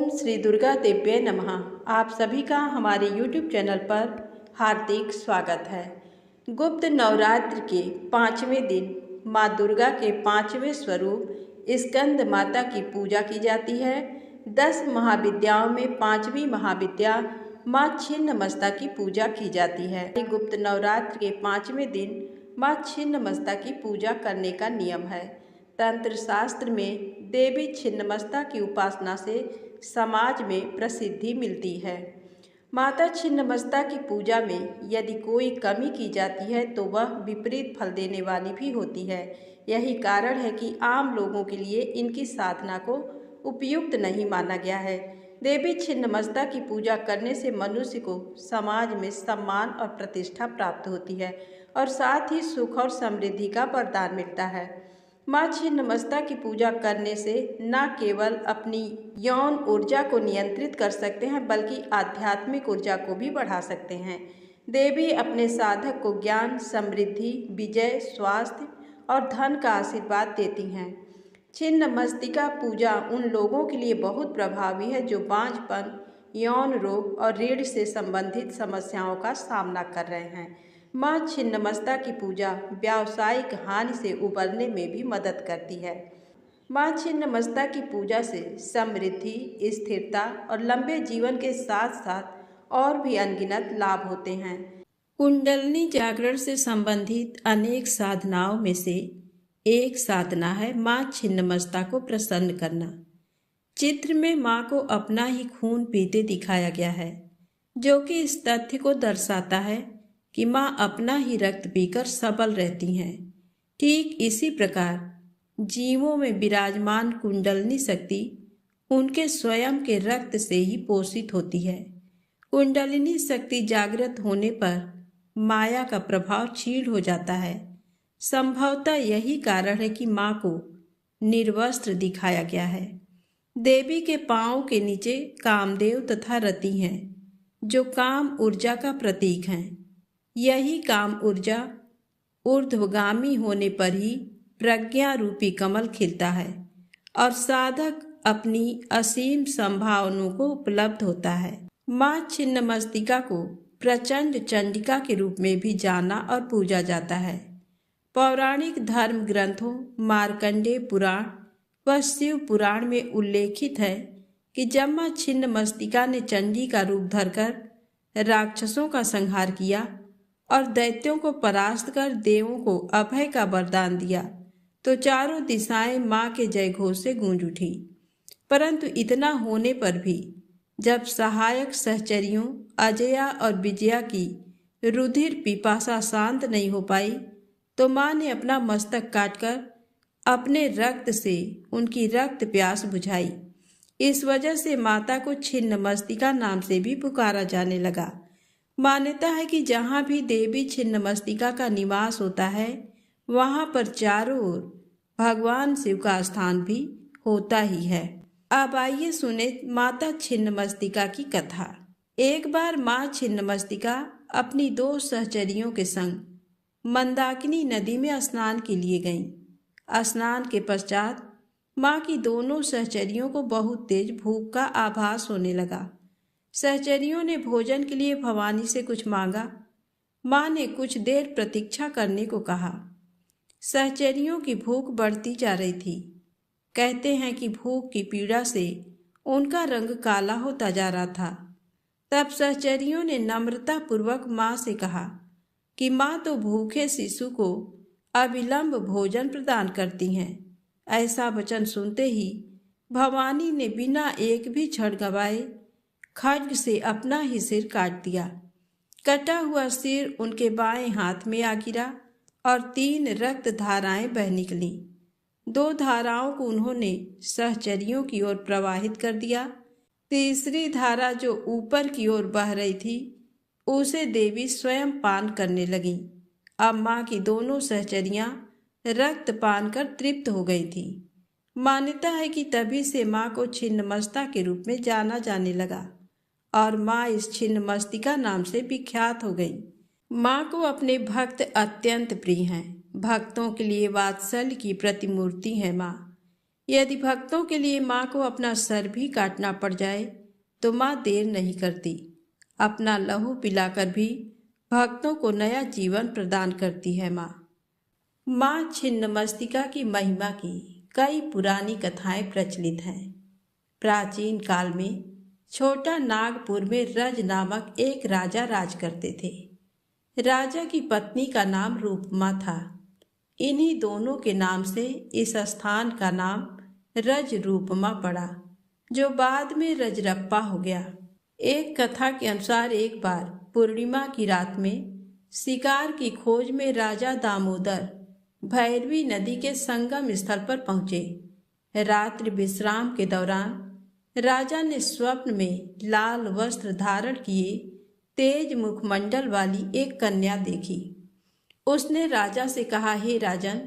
ओम श्री दुर्गा देव्ये नमः। आप सभी का हमारे YouTube चैनल पर हार्दिक स्वागत है। गुप्त नवरात्र के 5वें दिन माँ दुर्गा के 5वें स्वरूप स्कंद माता की पूजा की जाती है। 10 महाविद्याओं में 5वीं महाविद्या माँ छिन्नमस्ता की पूजा की जाती है। गुप्त नवरात्र के 5वें दिन माँ छिन्नमस्ता की पूजा करने का नियम है। तंत्र शास्त्र में देवी छिन्नमस्ता की उपासना से समाज में प्रसिद्धि मिलती है। माता छिन्नमस्ता की पूजा में यदि कोई कमी की जाती है तो वह विपरीत फल देने वाली भी होती है। यही कारण है कि आम लोगों के लिए इनकी साधना को उपयुक्त नहीं माना गया है। देवी छिन्नमस्ता की पूजा करने से मनुष्य को समाज में सम्मान और प्रतिष्ठा प्राप्त होती है और साथ ही सुख और समृद्धि का वरदान मिलता है। माँ छिन्नमस्ता की पूजा करने से न केवल अपनी यौन ऊर्जा को नियंत्रित कर सकते हैं बल्कि आध्यात्मिक ऊर्जा को भी बढ़ा सकते हैं। देवी अपने साधक को ज्ञान, समृद्धि, विजय, स्वास्थ्य और धन का आशीर्वाद देती हैं। छिन्नमस्तिका पूजा उन लोगों के लिए बहुत प्रभावी है जो बांझपन, यौन रोग और रीढ़ से संबंधित समस्याओं का सामना कर रहे हैं। माँ छिन्नमस्ता की पूजा व्यावसायिक हानि से उबरने में भी मदद करती है। माँ छिन्नमस्ता की पूजा से समृद्धि, स्थिरता और लंबे जीवन के साथ साथ और भी अनगिनत लाभ होते हैं। कुंडलिनी जागरण से संबंधित अनेक साधनाओं में से एक साधना है माँ छिन्नमस्ता को प्रसन्न करना। चित्र में माँ को अपना ही खून पीते दिखाया गया है, जो कि इस तथ्य को दर्शाता है कि माँ अपना ही रक्त पीकर सबल रहती हैं। ठीक इसी प्रकार जीवों में विराजमान कुंडलिनी शक्ति उनके स्वयं के रक्त से ही पोषित होती है। कुंडलिनी शक्ति जागृत होने पर माया का प्रभाव क्षीण हो जाता है। संभवतः यही कारण है कि माँ को निर्वस्त्र दिखाया गया है। देवी के पांव के नीचे कामदेव तथा रति हैं, जो काम ऊर्जा का प्रतीक हैं। यही काम ऊर्जा ऊर्ध्वगामी होने पर ही प्रज्ञा रूपी कमल खिलता है और साधक अपनी असीम संभावनाओं को उपलब्ध होता है। माँ छिन्नमस्तिका को प्रचंड चंडिका के रूप में भी जाना और पूजा जाता है। पौराणिक धर्म ग्रंथों मार्कंडेय पुराण व शिव पुराण में उल्लेखित है कि जब माँ छिन्नमस्तिका ने चंडी का रूप धरकर राक्षसों का संहार किया और दैत्यों को परास्त कर देवों को अभय का वरदान दिया तो चारों दिशाएं माँ के जयघोष से गूंज उठी। परंतु इतना होने पर भी जब सहायक सहचरियों अजया और विजया की रुधिर पिपासा शांत नहीं हो पाई तो माँ ने अपना मस्तक काटकर अपने रक्त से उनकी रक्त प्यास बुझाई। इस वजह से माता को छिन्नमस्तिका नाम से भी पुकारा जाने लगा। मान्यता है कि जहाँ भी देवी छिन्नमस्तिका का निवास होता है वहाँ पर चारों ओर भगवान शिव का स्थान भी होता ही है। अब आइए सुने माता छिन्नमस्तिका की कथा। एक बार माँ छिन्नमस्तिका अपनी 2 सहचरियों के संग मंदाकिनी नदी में स्नान के लिए गईं। स्नान के पश्चात माँ की दोनों सहचरियों को बहुत तेज भूख का आभास होने लगा। सहचरियों ने भोजन के लिए भवानी से कुछ मांगा। माँ ने कुछ देर प्रतीक्षा करने को कहा। सहचरियों की भूख बढ़ती जा रही थी। कहते हैं कि भूख की पीड़ा से उनका रंग काला होता जा रहा था। तब सहचरियों ने नम्रता पूर्वक माँ से कहा कि माँ तो भूखे शिशु को अविलंब भोजन प्रदान करती हैं। ऐसा वचन सुनते ही भवानी ने बिना एक भी क्षण गवाए खड्ग से अपना ही सिर काट दिया। कटा हुआ सिर उनके बाएं हाथ में आ गिरा और 3 रक्त धाराएं बह निकली। 2 धाराओं को उन्होंने सहचरियों की ओर प्रवाहित कर दिया। तीसरी धारा जो ऊपर की ओर बह रही थी उसे देवी स्वयं पान करने लगीं। अब माँ की दोनों सहचरियां रक्त पान कर तृप्त हो गई थी। मान्यता है कि तभी से माँ को छिन्नमस्ता के रूप में जाना जाने लगा और माँ इस छिन्नमस्तिका नाम से विख्यात हो गई। माँ को अपने भक्त अत्यंत प्रिय हैं। भक्तों के लिए वात्सल्य की प्रतिमूर्ति है माँ। यदि भक्तों के लिए माँ को अपना सर भी काटना पड़ जाए तो माँ देर नहीं करती। अपना लहू पिलाकर भी भक्तों को नया जीवन प्रदान करती है माँ छिन्नमस्तिका की महिमा की कई पुरानी कथाएं प्रचलित हैं। प्राचीन काल में छोटा नागपुर में रज नामक एक राजा राज करते थे। राजा की पत्नी का नाम रूपमा था। इन्हीं दोनों के नाम से इस स्थान का नाम रज रूपमा पड़ा, जो बाद में रजरप्पा हो गया। एक कथा के अनुसार एक बार पूर्णिमा की रात में शिकार की खोज में राजा दामोदर भैरवी नदी के संगम स्थल पर पहुंचे। रात्रि विश्राम के दौरान राजा ने स्वप्न में लाल वस्त्र धारण किए तेज मुखमंडल वाली एक कन्या देखी। उसने राजा से कहा, हे राजन,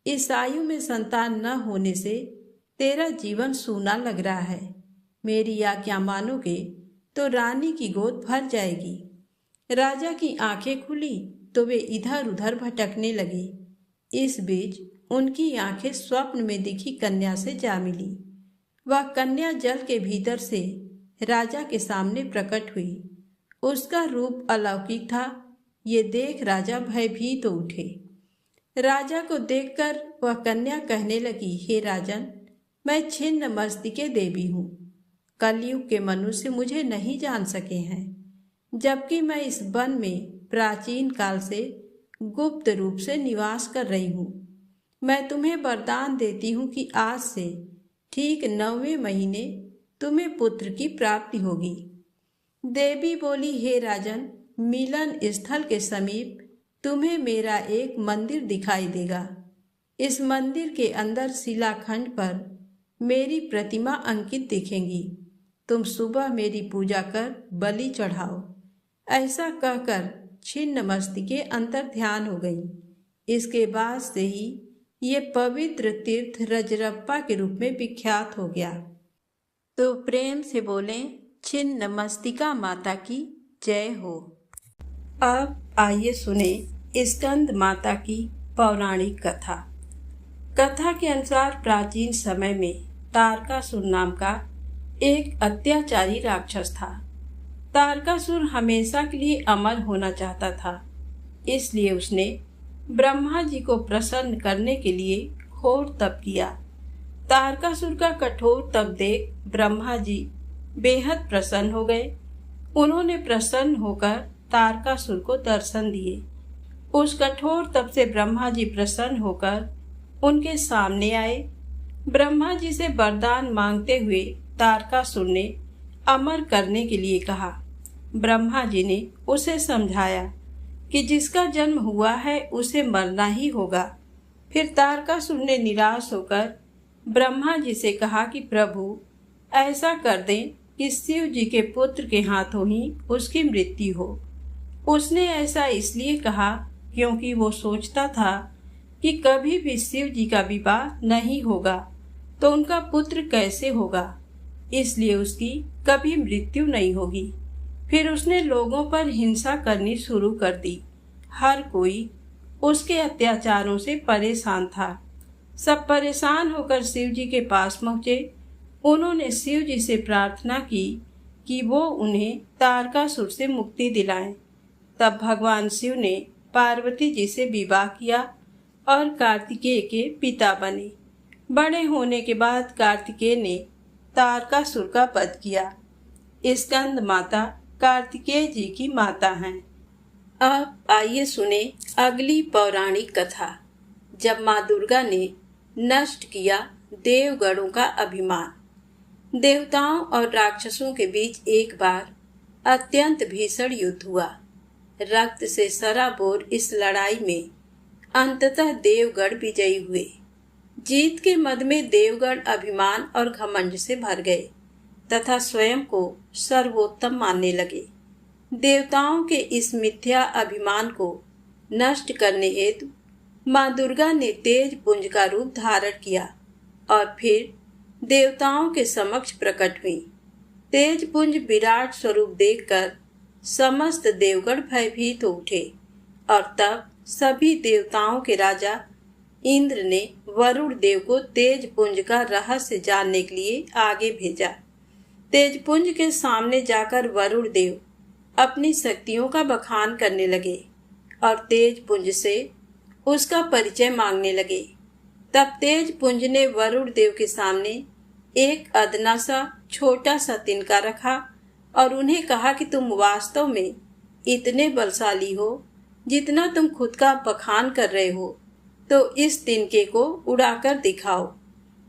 इस आयु में संतान न होने से तेरा जीवन सूना लग रहा है। मेरी आज्ञा मानोगे तो रानी की गोद भर जाएगी। राजा की आंखें खुली तो वे इधर उधर भटकने लगे। इस बीच उनकी आंखें स्वप्न में दिखी कन्या से जा मिली। वह कन्या जल के भीतर से राजा के सामने प्रकट हुई। उसका रूप अलौकिक था। ये देख राजा भयभीत हो उठे। राजा को देखकर वह कन्या कहने लगी, हे राजन, मैं छिन्नमस्तिके देवी हूँ। कलयुग के मनुष्य मुझे नहीं जान सके हैं, जबकि मैं इस वन में प्राचीन काल से गुप्त रूप से निवास कर रही हूँ। मैं तुम्हें वरदान देती हूँ कि आज से ठीक 9वें महीने तुम्हें पुत्र की प्राप्ति होगी। देवी बोली, हे राजन, मिलन स्थल के समीप तुम्हें मेरा एक मंदिर दिखाई देगा। इस मंदिर के अंदर शिलाखंड पर मेरी प्रतिमा अंकित दिखेंगी। तुम सुबह मेरी पूजा कर बलि चढ़ाओ। ऐसा कहकर छिन्नमस्तिके अंतर ध्यान हो गई। इसके बाद से ही ये पवित्र तीर्थ रजरप्पा के रूप में विख्यात हो गया। तो प्रेम से बोलें, छिन्नमस्तिका माता की जय हो। अब आइए सुने स्कंद माता की पौराणिक कथा। कथा के अनुसार प्राचीन समय में तारकासुर नाम का एक अत्याचारी राक्षस था। तारकासुर हमेशा के लिए अमर होना चाहता था, इसलिए उसने ब्रह्मा जी को प्रसन्न करने के लिए घोर तप किया। तारकासुर का कठोर तप देख ब्रह्मा जी बेहद प्रसन्न हो गए। उन्होंने प्रसन्न होकर तारकासुर को दर्शन दिए। उस कठोर तप से ब्रह्मा जी प्रसन्न होकर उनके सामने आए। ब्रह्मा जी से वरदान मांगते हुए तारकासुर ने अमर करने के लिए कहा। ब्रह्मा जी ने उसे समझाया कि जिसका जन्म हुआ है उसे मरना ही होगा। फिर तारकासुर ने निराश होकर ब्रह्मा जी से कहा कि प्रभु, ऐसा कर दें कि शिव जी के पुत्र के हाथों ही उसकी मृत्यु हो। उसने ऐसा इसलिए कहा क्योंकि वो सोचता था कि कभी भी शिव जी का विवाह नहीं होगा तो उनका पुत्र कैसे होगा, इसलिए उसकी कभी मृत्यु नहीं होगी। फिर उसने लोगों पर हिंसा करनी शुरू कर दी। हर कोई उसके अत्याचारों से परेशान था। सब परेशान होकर शिव जी के पास पहुँचे। उन्होंने शिव जी से प्रार्थना की कि वो उन्हें तारकासुर से मुक्ति दिलाएं। तब भगवान शिव ने पार्वती जी से विवाह किया और कार्तिकेय के पिता बने। बड़े होने के बाद कार्तिकेय ने तारकासुर का वध किया। स्कंद माता कार्तिकेय जी की माता हैं। अब आइए सुने अगली पौराणिक कथा। जब माँ दुर्गा ने नष्ट किया देवगणों का अभिमान। देवताओं और राक्षसों के बीच एक बार अत्यंत भीषण युद्ध हुआ। रक्त से सराबोर इस लड़ाई में अंततः देवगण विजयी हुए। जीत के मद में देवगण अभिमान और घमंड से भर गए तथा स्वयं को सर्वोत्तम मानने लगे। देवताओं के इस मिथ्या अभिमान को नष्ट करने हेतु माँ दुर्गा ने तेज पुंज का रूप धारण किया और फिर देवताओं के समक्ष प्रकट हुई। तेज पुंज विराट स्वरूप देखकर समस्त देवगण भयभीत हो उठे और तब सभी देवताओं के राजा इंद्र ने वरुण देव को तेजपुंज का रहस्य जानने के लिए आगे भेजा। तेजपुंज के सामने जाकर वरुण देव अपनी शक्तियों का बखान करने लगे और तेजपुंज से उसका परिचय मांगने लगे। तब तेजपुंज ने वरुण देव के सामने एक अदना सा छोटा सा तिनका रखा और उन्हें कहा कि तुम वास्तव में इतने बलशाली हो जितना तुम खुद का बखान कर रहे हो, तो इस तिनके को उड़ाकर दिखाओ।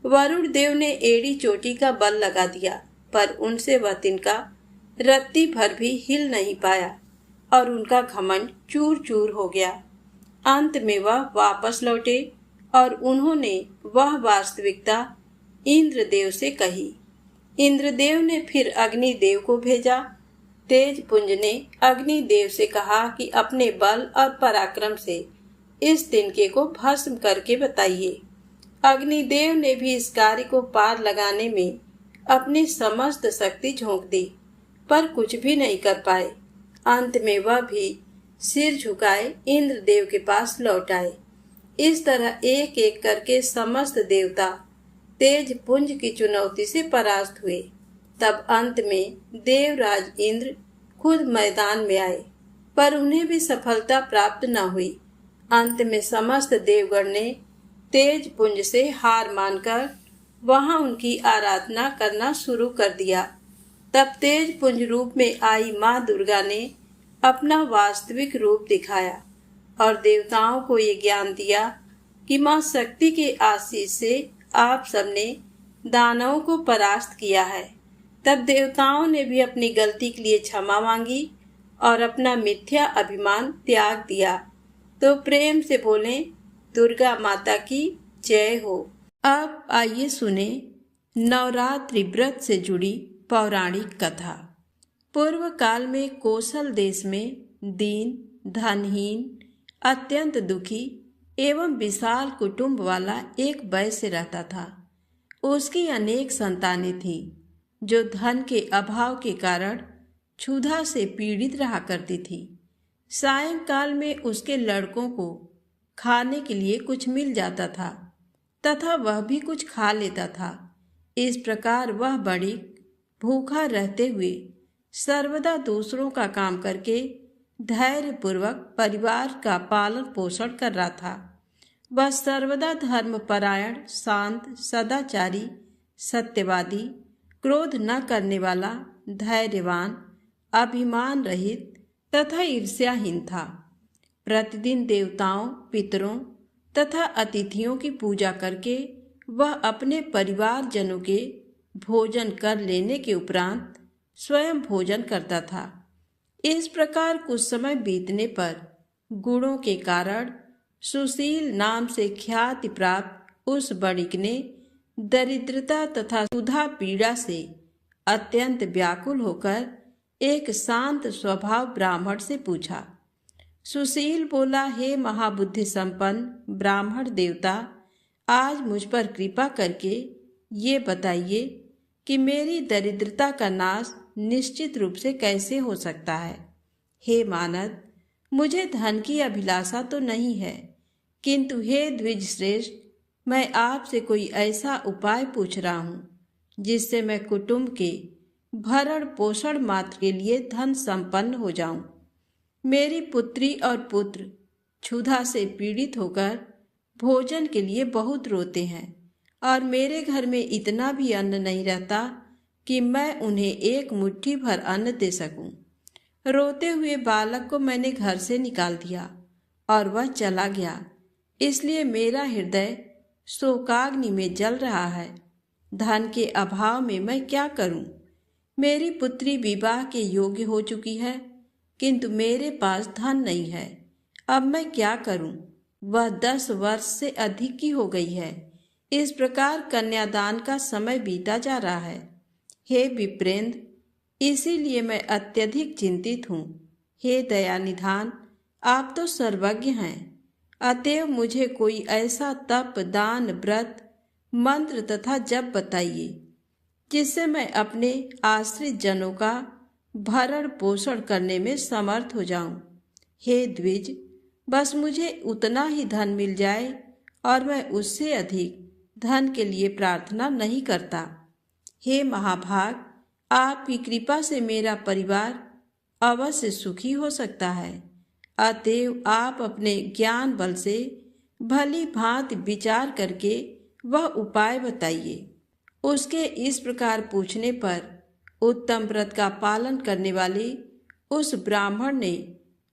वरुण देव ने एड़ी चोटी का बल लगा दिया, पर उनसे वह तिनका रत्ती भर भी हिल नहीं पाया और उनका घमंड चूर चूर हो गया। अंत में वह वापस लौटे और उन्होंने वह वास्तविकता इंद्रदेव से कही। इंद्रदेव ने फिर अग्निदेव को भेजा। तेजपुंज ने अग्निदेव से कहा कि अपने बल और पराक्रम से इस तिनके को भस्म करके बताइए। अग्निदेव ने भी इस कार्य को पार लगाने में अपनी समस्त शक्ति झोंक दी, पर कुछ भी नहीं कर पाए। अंत में वह भी सिर झुकाए इंद्रदेव के पास लौट आए। इस तरह एक एक करके समस्त देवता तेजपुंज की चुनौती से परास्त हुए। तब अंत में देवराज इंद्र खुद मैदान में आए, पर उन्हें भी सफलता प्राप्त न हुई। अंत में समस्त देवगण ने तेजपुंज से हार मानकर वहां उनकी आराधना करना शुरू कर दिया। तब तेजपुंज रूप में आई माँ दुर्गा ने अपना वास्तविक रूप दिखाया और देवताओं को ये ज्ञान दिया कि माँ शक्ति के आशीष से आप सबने दानवों को परास्त किया है। तब देवताओं ने भी अपनी गलती के लिए क्षमा मांगी और अपना मिथ्या अभिमान त्याग दिया। तो प्रेम से बोलें, दुर्गा माता की जय हो। अब आइए सुने नवरात्रि व्रत से जुड़ी पौराणिक कथा। पूर्व काल में कौशल देश में दीन, धनहीन, अत्यंत दुखी एवं विशाल कुटुंब वाला एक वैश्य रहता था। उसकी अनेक संतानें थीं, जो धन के अभाव के कारण क्षुधा से पीड़ित रहा करती थी। सायंकाल में उसके लड़कों को खाने के लिए कुछ मिल जाता था तथा वह भी कुछ खा लेता था। इस प्रकार वह बड़ी भूखा रहते हुए सर्वदा दूसरों का काम करके धैर्यपूर्वक परिवार का पालन पोषण कर रहा था। वह सर्वदा धर्मपरायण, शांत, सदाचारी, सत्यवादी, क्रोध न करने वाला, धैर्यवान, अभिमान रहित तथा ईर्ष्याहीन था। प्रतिदिन देवताओं, पितरों तथा अतिथियों की पूजा करके वह अपने परिवारजनों के भोजन कर लेने के उपरांत स्वयं भोजन करता था। इस प्रकार कुछ समय बीतने पर गुणों के कारण सुशील नाम से ख्याति प्राप्त उस बणिक ने दरिद्रता तथा क्षुधा पीड़ा से अत्यंत व्याकुल होकर एक शांत स्वभाव ब्राह्मण से पूछा। सुशील बोला, हे महाबुद्धि संपन्न ब्राह्मण देवता, आज मुझ पर कृपा करके ये बताइए कि मेरी दरिद्रता का नाश निश्चित रूप से कैसे हो सकता है। हे मानद, मुझे धन की अभिलाषा तो नहीं है, किंतु हे द्विज श्रेष्ठ, मैं आपसे कोई ऐसा उपाय पूछ रहा हूँ जिससे मैं कुटुंब के भरण पोषण मात्र के लिए धन संपन्न हो जाऊं। मेरी पुत्री और पुत्र क्षुधा से पीड़ित होकर भोजन के लिए बहुत रोते हैं और मेरे घर में इतना भी अन्न नहीं रहता कि मैं उन्हें एक मुट्ठी भर अन्न दे सकूं। रोते हुए बालक को मैंने घर से निकाल दिया और वह चला गया, इसलिए मेरा हृदय शोकाग्नि में जल रहा है। धन के अभाव में मैं क्या करूं? मेरी पुत्री विवाह के योग्य हो चुकी है, किंतु मेरे पास धन नहीं है। अब मैं क्या करूं? वह 10 वर्ष से अधिक की हो गई है। इस प्रकार कन्यादान का समय बीता जा रहा है। हे विप्रेंद्र, इसीलिए मैं अत्यधिक चिंतित हूँ। हे दयानिधान, आप तो सर्वज्ञ हैं, अतएव मुझे कोई ऐसा तप, दान, व्रत, मंत्र तथा जप बताइए जिससे मैं अपने आश्रित जनों का भरण पोषण करने में समर्थ हो जाऊं। हे द्विज, बस मुझे उतना ही धन मिल जाए और मैं उससे अधिक धन के लिए प्रार्थना नहीं करता। हे महाभाग, आपकी कृपा से मेरा परिवार अवश्य सुखी हो सकता है। अतएव आप अपने ज्ञान बल से भली भांति विचार करके वह उपाय बताइए। उसके इस प्रकार पूछने पर उत्तम व्रत का पालन करने वाले उस ब्राह्मण ने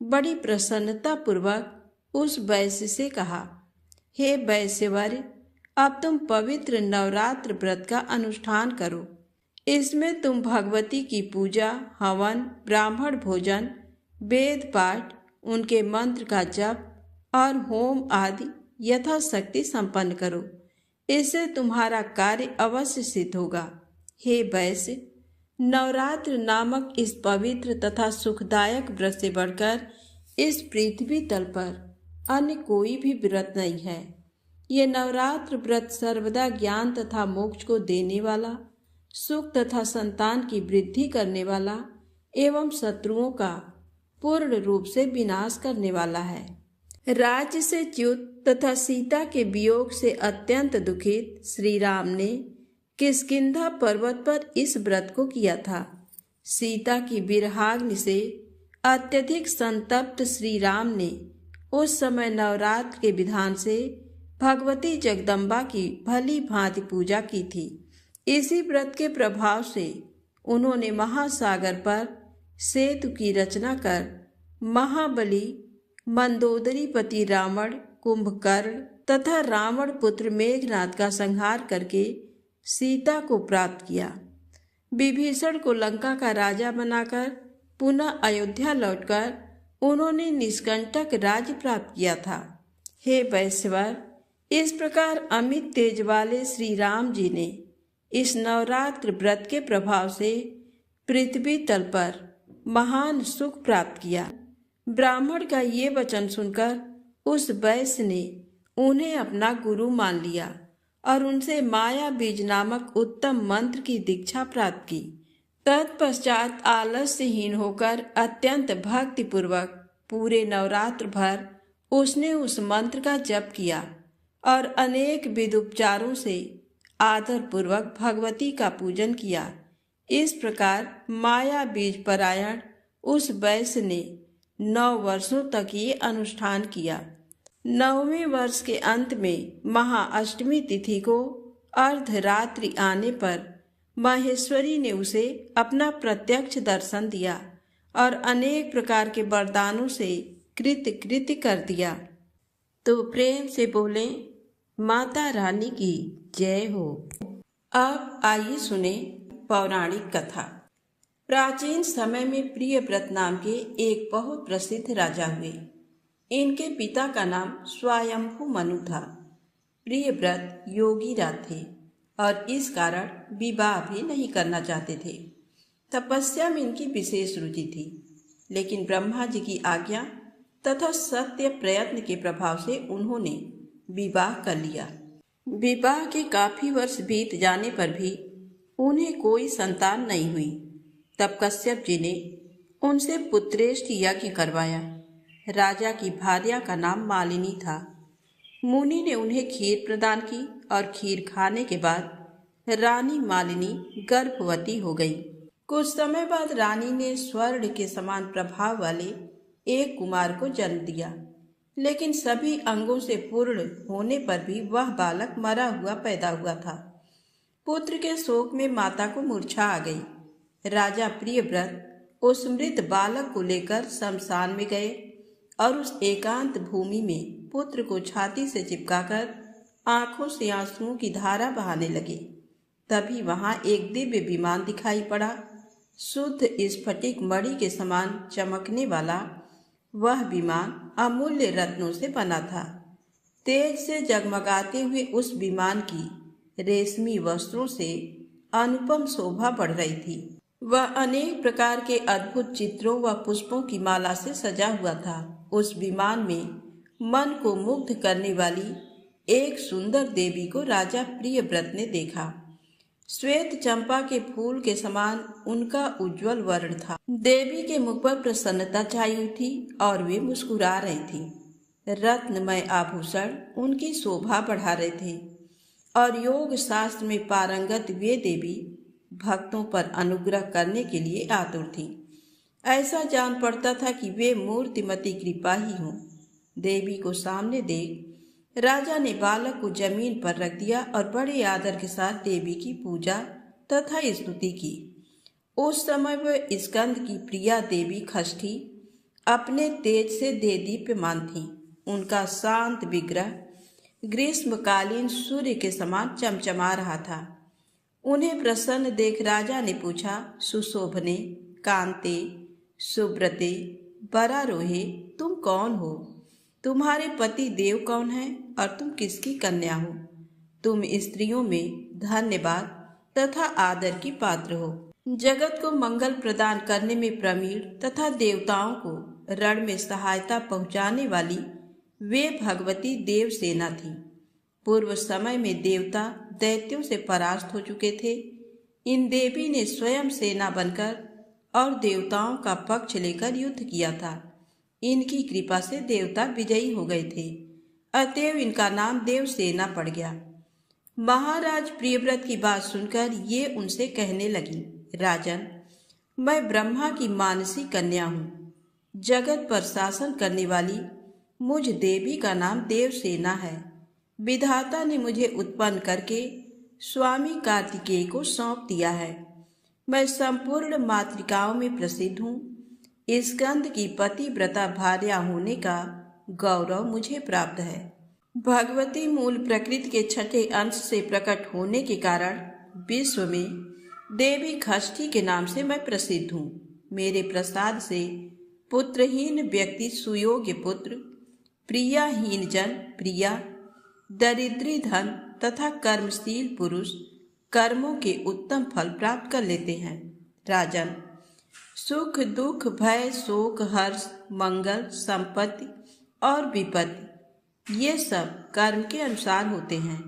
बड़ी प्रसन्नता पूर्वक उस वैश्य से कहा, हे वैश्यवर, अब तुम पवित्र नवरात्र व्रत का अनुष्ठान करो। इसमें तुम भगवती की पूजा, हवन, ब्राह्मण भोजन, वेद पाठ, उनके मंत्र का जप और होम आदि यथाशक्ति संपन्न करो। इससे तुम्हारा कार्य अवश्य सिद्ध होगा। हे वैश्य, नवरात्र नामक इस पवित्र तथा सुखदायक व्रत से बढ़कर इस पृथ्वी तल पर अन्य कोई भी व्रत नहीं है। ये नवरात्र व्रत सर्वदा ज्ञान तथा मोक्ष को देने वाला, सुख तथा संतान की वृद्धि करने वाला एवं शत्रुओं का पूर्ण रूप से विनाश करने वाला है। राज्य से च्युत तथा सीता के वियोग से अत्यंत दुखित श्री राम ने किष्किंधा पर्वत पर इस व्रत को किया था। सीता की विरहाग्नि से अत्यधिक संतप्त श्री राम ने उस समय नवरात्र के विधान से भगवती जगदम्बा की भली भांति पूजा की थी। इसी व्रत के प्रभाव से उन्होंने महासागर पर सेतु की रचना कर महाबली मंदोदरीपति रावण, कुंभकर्ण तथा रावण पुत्र मेघनाद का संहार करके सीता को प्राप्त किया। विभीषण को लंका का राजा बनाकर पुनः अयोध्या लौटकर उन्होंने निष्कंटक राज्य प्राप्त किया था। हे वैश्यवर, इस प्रकार अमित तेज वाले श्री राम जी ने इस नवरात्र व्रत के प्रभाव से पृथ्वी तल पर महान सुख प्राप्त किया। ब्राह्मण का ये वचन सुनकर उस वैश्य ने उन्हें अपना गुरु मान लिया और उनसे माया बीज नामक उत्तम मंत्र की दीक्षा प्राप्त की। तत्पश्चात आलस्यहीन होकर अत्यंत भक्ति पूर्वक पूरे नवरात्र भर उसने उस मंत्र का जप किया और अनेक विध उपचारों से आदर पूर्वक भगवती का पूजन किया। इस प्रकार माया बीज परायण उस वैश्य ने 9 वर्षों तक ये अनुष्ठान किया। 9वें वर्ष के अंत में महाअष्टमी तिथि को अर्धरात्रि आने पर माहेश्वरी ने उसे अपना प्रत्यक्ष दर्शन दिया और अनेक प्रकार के वरदानों से कृत कर दिया। तो प्रेम से बोले, माता रानी की जय हो। अब आइए सुने पौराणिक कथा। प्राचीन समय में प्रियव्रत नाम के एक बहुत प्रसिद्ध राजा हुए। इनके पिता का नाम स्वयंभू मनु था। प्रियव्रत योगीराज थे और इस कारण विवाह भी नहीं करना चाहते थे। तपस्या में इनकी विशेष रुचि थी, लेकिन ब्रह्मा जी की आज्ञा तथा सत्य प्रयत्न के प्रभाव से उन्होंने विवाह कर लिया। विवाह के काफी वर्ष बीत जाने पर भी उन्हें कोई संतान नहीं हुई। तब कश्यप जी ने उनसे पुत्रेष्ट यज्ञ करवाया। राजा की भार्या का नाम मालिनी था। मुनि ने उन्हें खीर प्रदान की और खीर खाने के बाद रानी मालिनी गर्भवती हो गई। कुछ समय बाद रानी ने स्वर्ण के समान प्रभाव वाले एक कुमार को जन्म दिया, लेकिन सभी अंगों से पूर्ण होने पर भी वह बालक मरा हुआ पैदा हुआ था। पुत्र के शोक में माता को मूर्छा आ गई। राजा प्रियव्रत उस मृत बालक को लेकर शमशान में गए और उस एकांत भूमि में पुत्र को छाती से चिपकाकर आंखों से आंसुओं की धारा बहाने लगे। तभी वहां एक दिव्य विमान दिखाई पड़ा। शुद्ध स्फटिक मणि के समान चमकने वाला वह विमान अमूल्य रत्नों से बना था। तेज से जगमगाते हुए उस विमान की रेशमी वस्त्रों से अनुपम शोभा बढ़ रही थी। वह अनेक प्रकार के अद्भुत चित्रों व पुष्पों की माला से सजा हुआ था। उस विमान में मन को मुग्ध करने वाली एक सुंदर देवी को राजा प्रियव्रत ने देखा। श्वेत चंपा के फूल के समान उनका उज्जवल वर्ण था। देवी के मुख पर प्रसन्नता छाई हुई थी और वे मुस्कुरा रही थी। रत्नमय आभूषण उनकी शोभा बढ़ा रहे थे और योग शास्त्र में पारंगत वे देवी भक्तों पर अनुग्रह करने के लिए आतुर थी। ऐसा जान पड़ता था कि वे मूर्तिमती कृपा ही हों। देवी को सामने देख राजा ने बालक को जमीन पर रख दिया और बड़े आदर के साथ देवी की पूजा तथा स्तुति की। उस समय वह स्कंद की प्रिया देवी खष्ठी अपने तेज से दे दीप्यमान थी। उनका शांत विग्रह ग्रीष्मकालीन सूर्य के समान चमचमा रहा था। उन्हें प्रसन्न देख राजा ने पूछा, सुशोभने, कांते, सुब्रते, बरारोहे, तुम कौन हो? तुम्हारे पति देव कौन है और तुम किसकी कन्या हो? तुम स्त्रियों में धन्यवाद तथा आदर की पात्र हो। जगत को मंगल प्रदान करने में प्रवीण तथा देवताओं को रण में सहायता पहुंचाने वाली वे भगवती देवसेना थी। पूर्व समय में देवता दैत्यों से परास्त हो चुके थे। इन देवी ने स्वयं सेना बनकर और देवताओं का पक्ष लेकर युद्ध किया था। इनकी कृपा से देवता विजयी हो गए थे, अतएव इनका नाम देवसेना पड़ गया। महाराज प्रियव्रत की बात सुनकर ये उनसे कहने लगी, राजन, मैं ब्रह्मा की मानसी कन्या हूँ। जगत पर शासन करने वाली मुझ देवी का नाम देवसेना है। विधाता ने मुझे उत्पन्न करके स्वामी कार्तिकेय को सौंप दिया है। मैं संपूर्ण मातृकाओं में प्रसिद्ध हूँ। स्कंद की पतिव्रता भार्या होने का गौरव मुझे प्राप्त है। भगवती मूल प्रकृति के छठे अंश से प्रकट होने के कारण विश्व में देवी खष्ठी के नाम से मैं प्रसिद्ध हूँ। मेरे प्रसाद से पुत्रहीन व्यक्ति सुयोग्य पुत्र, प्रियाहीन जन प्रिया, दरिद्री धन तथा कर्मशील पुरुष कर्मों के उत्तम फल प्राप्त कर लेते हैं। राजन, सुख दुख भय शोक हर्ष मंगल संपत्ति और विपत्ति ये सब कर्म के अनुसार होते हैं।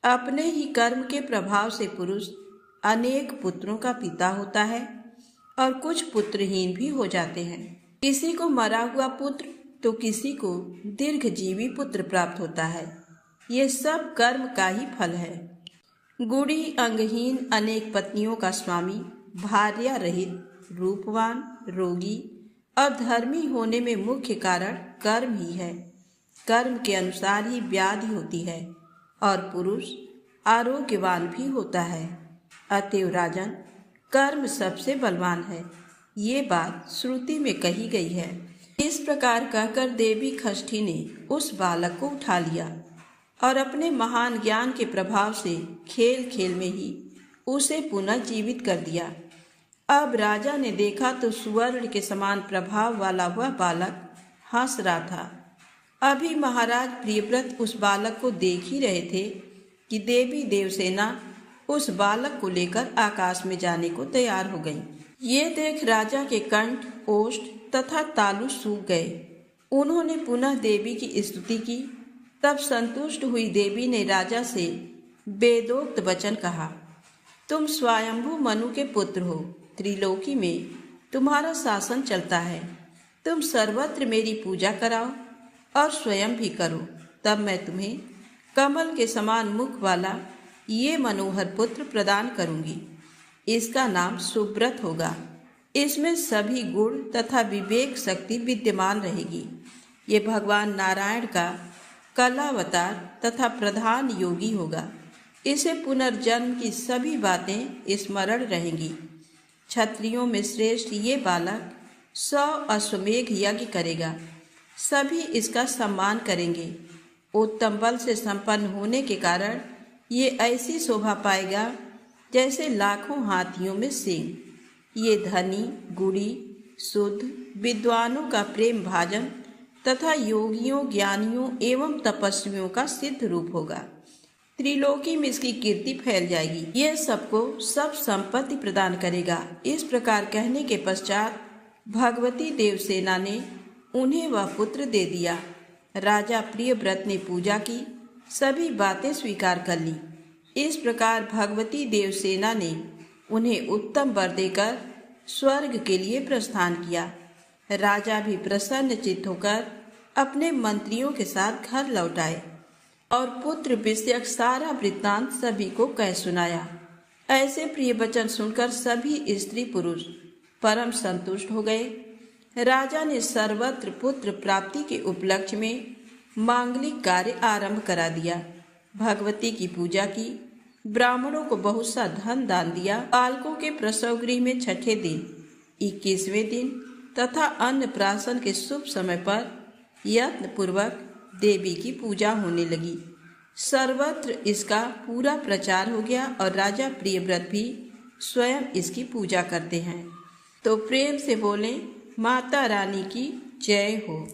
अपने ही कर्म के प्रभाव से पुरुष अनेक पुत्रों का पिता होता है और कुछ पुत्रहीन भी हो जाते हैं। किसी को मरा हुआ पुत्र तो किसी को दीर्घजीवी पुत्र प्राप्त होता है। ये सब कर्म का ही फल है। गुड़ी अंगहीन अनेक पत्नियों का स्वामी, भार्या रहित, रूपवान, रोगी और धर्मी होने में मुख्य कारण कर्म ही है। कर्म के अनुसार ही व्याधि होती है और पुरुष आरोग्यवान भी होता है। अतएव राजन, कर्म सबसे बलवान है। ये बात श्रुति में कही गई है। इस प्रकार कहकर देवी खष्ठी ने उस बालक को उठा लिया और अपने महान ज्ञान के प्रभाव से खेल खेल में ही उसे पुनः जीवित कर दिया। अब राजा ने देखा तो सुवर्ण के समान प्रभाव वाला वह बालक हंस रहा था। अभी महाराज प्रियव्रत उस बालक को देख ही रहे थे कि देवी देवसेना उस बालक को लेकर आकाश में जाने को तैयार हो गई। ये देख राजा के कंठ, ओष्ठ तथा तालु सूख गए। उन्होंने पुनः देवी की स्तुति की। तब संतुष्ट हुई देवी ने राजा से वेदोक्त वचन कहा, तुम स्वयंभू मनु के पुत्र हो। त्रिलोकी में तुम्हारा शासन चलता है। तुम सर्वत्र मेरी पूजा कराओ और स्वयं भी करो, तब मैं तुम्हें कमल के समान मुख वाला ये मनोहर पुत्र प्रदान करूंगी। इसका नाम सुब्रत होगा। इसमें सभी गुण तथा विवेक शक्ति विद्यमान रहेगी। ये भगवान नारायण का कलावतार तथा प्रधान योगी होगा। इसे पुनर्जन्म की सभी बातें स्मरण रहेंगी। क्षत्रियों में श्रेष्ठ ये बालक 100 अश्वमेघ यज्ञ करेगा। सभी इसका सम्मान करेंगे। उत्तम बल से संपन्न होने के कारण ये ऐसी शोभा पाएगा जैसे लाखों हाथियों में सिंह। ये धनी, गुणी, शुद्ध, विद्वानों का प्रेम भाजन तथा योगियों, ज्ञानियों एवं तपस्वियों का सिद्ध रूप होगा। त्रिलोकी में इसकी कीर्ति फैल जाएगी। यह सबको सब संपत्ति प्रदान करेगा। इस प्रकार कहने के पश्चात भगवती देवसेना ने उन्हें वह पुत्र दे दिया। राजा प्रियव्रत ने पूजा की, सभी बातें स्वीकार कर ली। इस प्रकार भगवती देवसेना ने उन्हें उत्तम वर देकर स्वर्ग के लिए प्रस्थान किया। राजा भी प्रसन्न चित्त होकर अपने मंत्रियों के साथ घर लौट आए और पुत्र विषयक सारा वृत्तांत सभी को कह सुनाया। ऐसे प्रिय वचन सुनकर सभी स्त्री पुरुष परम संतुष्ट हो गए। राजा ने सर्वत्र पुत्र प्राप्ति के उपलक्ष्य में मांगलिक कार्य आरंभ करा दिया। भगवती की पूजा की, ब्राह्मणों को बहुत सा धन दान दिया। बालकों के प्रसव गृह में छठे दिन, 21वें दिन तथा अन्नप्राशन के शुभ समय पर यत्न पूर्वक देवी की पूजा होने लगी। सर्वत्र इसका पूरा प्रचार हो गया और राजा प्रियव्रत भी स्वयं इसकी पूजा करते हैं। तो प्रेम से बोलें, माता रानी की जय हो।